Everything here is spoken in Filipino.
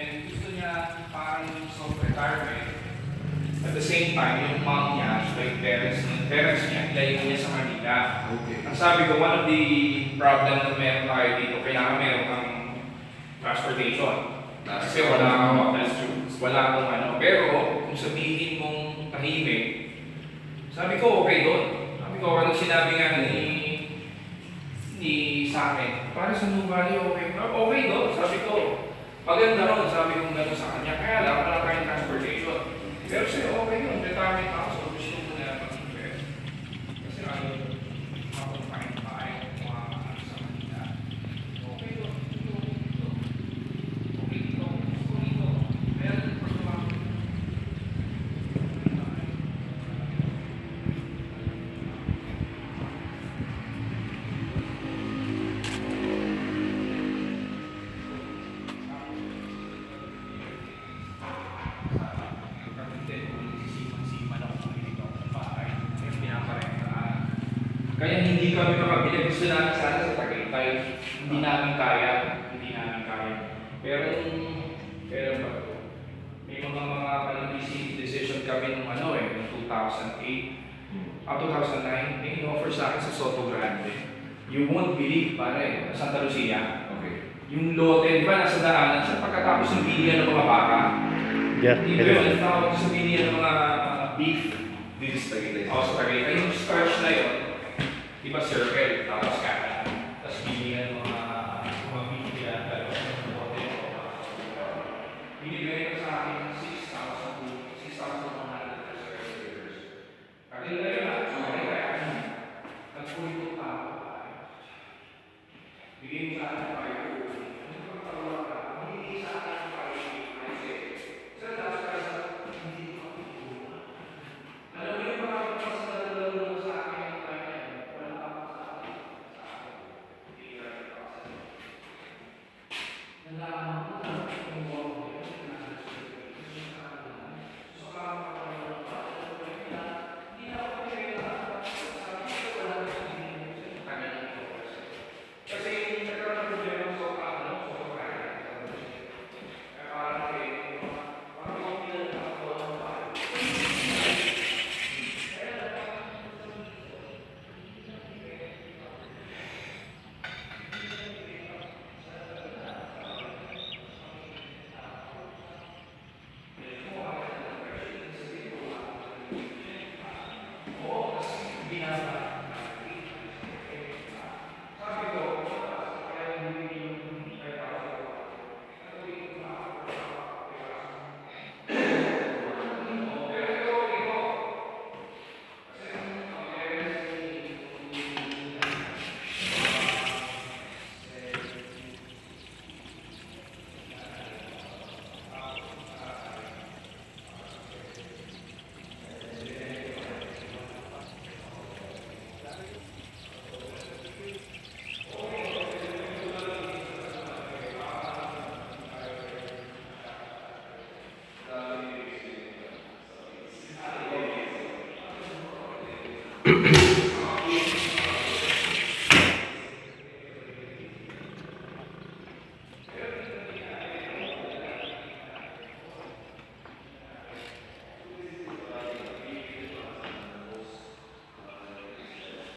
and gusto niya parang self-retirement. At the same time, yung mom niya, like parents niya, ilayo niya sa Manila. Okay. Ang sabi ko, one of the problem na meron tayo dito, kailangan meron kang transportation. Kasi wala akong ano. Pero kung sabihin mong tahimik, sabi ko okay doon. Sabi ko, ano sinabi nga ni sa akin, para sa Nuvali, okay. Okay doon. Sabi ko, maganda ron. Sabi ko gano'n sa kanya. Kaya lang, wala tayong transportation. Pero siya, okay yun. Retirement ako. So, gusto ko na mag-invest. Kasi ano, ako pain-pain, mga sa Manila. Okay yun. Okay dito. Gusto dito. Meron yung pagkawa. Kaya hindi kami makabili. Gusto namin sana sa Tagaytay. Hindi namin kaya. Pero ba, may mga panibisi decision kami nung nung 2008. 2009, may in-offer sa akin sa Soto Grande. You won't believe, pare, Santa Lucia. Okay. Yung lote, di ba, nasa daanan siya pagkatapos ng bilihan ng mga baka. Yeah, Hindi ba yun, tawag sa bilihan ng mga beef. Dito sa Tagaytay. O sa Tagaytay, yung starch na yun, di ba circle, tapos kanan. Tapos bilihan ng mga bilihan, tapos ng lote. Binibigay ko sa akin ng 6,100 pesos. Kanila yun na, kaya nagpulito pa ako. Bigay mo sa akin ng 5,000. Ano pang tawa ka? Hindi sa akin ng 5,000. Sa last kasi, hindi ko kapitulungan. Alam mo yung mga kapasalalan mo sa akin ng time na yun, wala ako sa akin. Hindi ka rin kapasalalan. Nalaman